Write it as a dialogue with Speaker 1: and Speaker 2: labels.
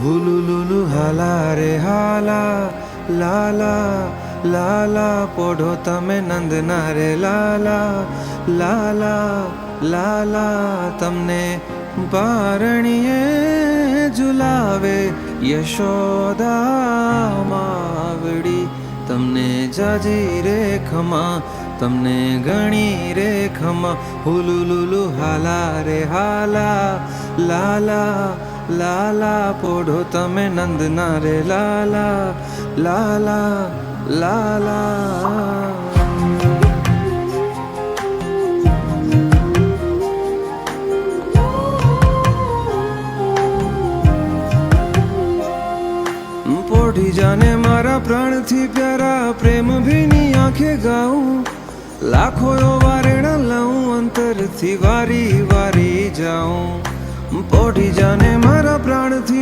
Speaker 1: હુલુલુલુ હાલા રે હાલા, લાલા લાલા પોઢો તમે નંદના રે લાલા, લાલા લાલા તમને પારણીએ ઝુલાવે યશોદા માવડી. તમને જાજી રે ખમા, તમને ગણી રે ખમા. હુલુલુલુ હાલા રે હાલા, લાલા લાલા પોઢો તમે નંદના રે લાલા, લાલા લાલા. પોઢી જાને મારા પ્રાણથી પ્યારા, પ્રેમ ભીની આંખે ગાઉં. લાખો વારેણા લઉં, અંતરથી વારી વારી જાઉં. પોઢી જાને મારા પ્રાણથી